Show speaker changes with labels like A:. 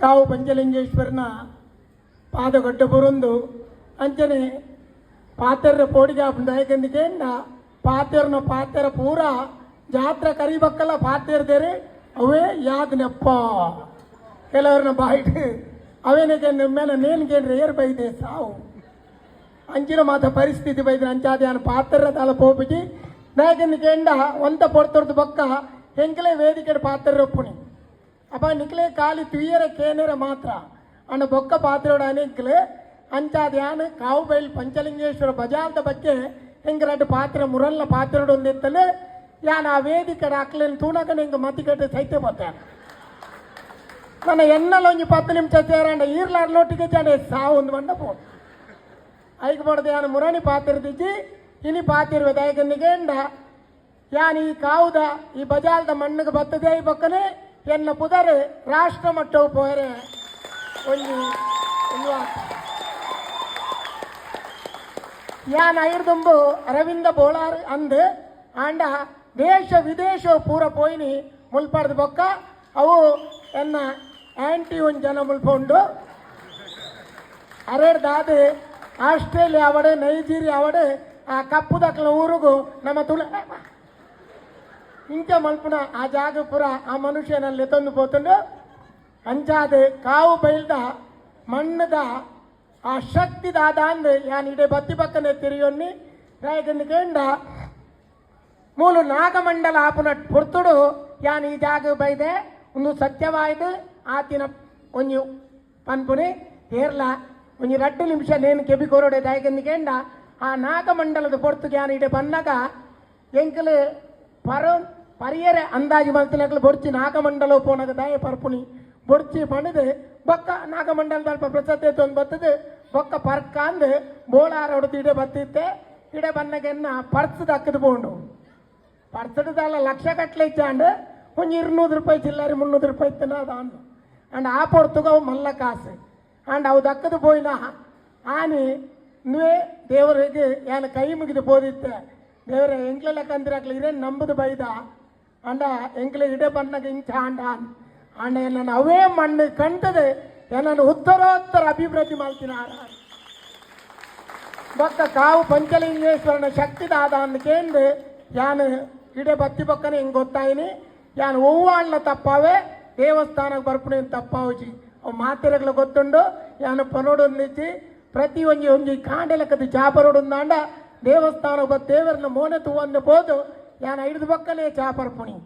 A: ಕಾವು ಪಂಚಲಿಂಗೇಶ್ವರನ ಪಾದಗೊಡ್ಡ ಬುರುಂದು ಅಂಚನೆ ಪಾತೆರ ಪೋಡಿಗೆ ದಯಕಂದಿಗೆ ಪಾತೆರನ ಪಾತೆರ ಪೂರ ಜಾತ್ರೆ ಕರಿಬೇಕಲ್ಲ ಪಾತೆರ್ದೇರಿ ಅವೇ ಯಾದ್ ನೆಪ್ಪ ಕೆಲವ್ರನ್ನ ಬಾಯಿಟ್ ಅವೇನಕ್ಕೆ ಮೇಲೆ ನೇನ್ಗೇನ್ರಿ ಏರ್ ಬೈದೆ ಸಾವು ಅಂಚಿನ ಮಾತ ಪರಿಸ್ಥಿತಿ ಬೈದ್ರೆ ಅಂಚಾದ ಪಾತ್ರ ತಲ ಪೋಪಿಗೆ ದಯಕಂದಿಗೆ ಒಂತ ಪೊಡ್ತೊಡ್ದು ಬೊಕ್ಕ ಹೆಂಕಲೆ ವೇದಿಕೆ ಪಾತ್ರ ಒಪ್ಪುನಿ ಅಪ್ಪ ನಿಕ್ಲೆ ಕಾಲಿ ತುಯ್ಯರ ಕೇನರ ಮಾತ್ರ ಅಣ್ಣ ಬೊಕ್ಕ ಪಾತ್ರೋಡ ಅನೇಕಲೆ ಅಂಚಾದ ಕಾವು ಬೈಲ್ ಪಂಚಲಿಂಗೇಶ್ವರ ಬಜಾರ್ದ ಬಗ್ಗೆ ಹೆಂಗರಡ್ಡು ಪಾತ್ರ ಮುರಲ್ಲ ಪಾತ್ರೋಡು ಒಂದಿತ್ತಲೆ ಯಾನ್ ಆ ವೇದಿಕೆ ಹಾಕ್ಲೇನು ತೂನಕನ ಹಿಂಗೆ ಮತಿಕಟ್ಟೆ ಸೈತೆ ಬರ್ತಾನೆ ನನ್ನ ಎನ್ನಲ್ಲ ಒಂಜಿ 10 ನಿಮಿಷ ಸೇರಂಡ ಈರ್ಲಾರ ಲೋಟಿಗೆ ಚಂಡೆ ಸಾವು ಒಂದು ಬಂಡ ಪೋದು ಐಕ್ ಪಡ್ದು ಯಾನು ಮುರಣಿ ಪಾತಿರ್ದಿಜ್ಜಿ ಇನಿ ಪಾತಿರುವೆ ದಯಗನ್ನಿಗೆ ಯಾನ್ ಈ ಕಾವುದ ಈ ಬಜಾಲ್ದ ಮಣ್ಣಿಗೆ ಬತ್ತದೇ ಈ ಪಕ್ಕನೆ ಎನ್ನ ಪುದರೆ ರಾಷ್ಟ್ರ ಮಟ್ಟವು ಪೋರೆ ಒಂದು ಯಾನ್ ಐರ್ದುಂಬು ಅರವಿಂದ ಬೋಳಾರ್ ಅಂದು ಆಂಡ ದೇಶ ವಿದೇಶ ಪೂರ ಪೋಯಿನಿ ಮುಲ್ಪಡ್ದು ಬೊಕ್ಕ ಅವು ಎನ್ನ ಆಂಟಿ ಒಂದು ಜನ ಮುಲ್ಪುಂಡು ಅರೆಡ್ದಾದು ಆಸ್ಟ್ರೇಲಿಯಾ ಅವಡೆ ನೈಜೀರಿಯಾ ಅವಡೆ ಆ ಕಪ್ಪು ದಕ್ಕಲ ಊರಿಗೂ ನಮ್ಮ ಇಂಚೆ ಮಲ್ಪುನ ಆ ಜಾಗ ಪುರ ಆ ಮನುಷ್ಯನಲ್ಲಿ ತಂದು ಪೋತುಂಡು ಅಂಚಾದ ಕಾವು ಬೈಲ್ದ ಮಣ್ಣದ ಆ ಶಕ್ತಿ ದಾದ ಅಂದು ಯಾನ್ ಇಡೀ ಬತ್ತಿ ಪಕ್ಕನೆ ತಿರಿಯೊನ್ನಿ ರಾಯಕಂದಿಗೆ ಮೂಲು ನಾಗಮಂಡಲ ಆಪುನ ಪೊರ್ತುಡು ಯಾನ್ ಈ ಜಾಗ ಬೈದೆ ಒಂದು ಸತ್ಯವಾಯ್ದು ಆತಿನ ಒಂಜಿ ಪನ್ಪುನಿ ಹೇರ್ಲ ಒಂಜಿ 2 ನಿಮಿಷ ನೇನು ಕೆಬಿ ಕೊರೋಡೆ ದಾಯಕಂದಿಗೆ ಆ ನಾಗಮಂಡಲದ ಪೊರ್ತುಗೆ ಯಾನ್ ಇಡೆ ಬಂದಾಗ ಎಂಕಲು ಪರಿಯರೆ ಅಂದಾಜು ಮಲ್ತಿನಕಲು ಬೊಡ್ಚಿ ನಾಗಮಂಡಲ ಪೋನಗ ದಾಯ ಪರ್ಪುನಿ ಬೊಡ್ಚಿ ಪಣಿದು ಬೊಕ್ಕ ನಾಗಮಂಡಲದ ಅಲ್ಪ ಪ್ರಸತ್ತೆ ಒಂದು ಬತ್ತದು ಬೊಕ್ಕ ಪರ್ಕ ಅಂದು ಬೋಳಾರ ಹೊಡೆದು ಇಡೆ ಬತ್ತಿತ್ತೆ ಇಡೆ ಬನ್ನಗೆನ್ನ ಪರ್ಸ್ ದಕ್ಕದು ಬೋಂಡು ಪರ್ಸಡದಲ್ಲ ಲಕ್ಷ ಕಟ್ಲೆ ಇಚ್ಚಾಂಡು ಒಂದು 200 ರೂಪಾಯಿ ಚಿಲ್ಲರಿ 300 ರೂಪಾಯಿ ಇತ್ತನ ಅದಾಂಡು ಅಂಡ್ ಆ ಪೊರ್ತುಗ ಅವು ಮಲ್ಲ ಕಾಸು ಅಂಡ್ ಅವು ದಕ್ಕದು ಪೋಯಿನ ಆನಿ ನೀವೇ ದೇವರಿಗೆ ಏನು ಕೈ ಮುಗಿದು ಬೋದಿತ್ತೆ ದೇವರೇ ಎಂಕ್ಲೆಲ್ಲ ಕಂದಿರಾಕ್ಲಿ ಇರೇನು ನಂಬುದು ಬೈದ ಅಂಡ ಎಂಕ್ಲೆ ಇಡೆ ಬನ್ನಗ ಹಿಂಚ ಅಂಡ ಅಂಡ ನಾನು ಅವೇ ಮಣ್ಣು ಕಂಟದೆ ಏನನ್ನು ಉತ್ತರೋತ್ತರ ಅಭಿವೃದ್ಧಿ ಮಾಡ್ತೀನಿ ಬೊಕ್ಕ ಕಾವು ಪಂಚಲಿಂಗೇಶ್ವರನ ಶಕ್ತಿದಾದ ಅಂದ್ಕೇಂದು ಯಾನು ಇಡೆ ಬತ್ತಿ ಪಕ್ಕನೆ ಹಿಂಗೆ ಗೊತ್ತಾಯಿನಿ ಯಾನು ಹೂವಾಣ್ಣ ತಪ್ಪಾವೆ ದೇವಸ್ಥಾನಕ್ಕೆ ಬರ್ಪುಣಿ ತಪ್ಪಾವುಜಿ ಅವು ಮಾತಿರಗ್ಲ ಗೊತ್ತುಂಡು ಯಾನು ಪನೋಡೊಂದಿಚ್ಚಿ ಪ್ರತಿ ಒಂಜಿ ಕಾಂಡೆಲಕ್ಕದ ಚಾಪರೋಡುಂದಾಂಡ ದೇವಸ್ಥಾನಕ್ಕೆ ದೇವರನ್ನ ಮೋನೆ ತೂವನ್ನ ಬೋದು ಯಾನು ಐದು ಪಕ್ಕನೆ ಚಾಪರ್ಪುಣಿ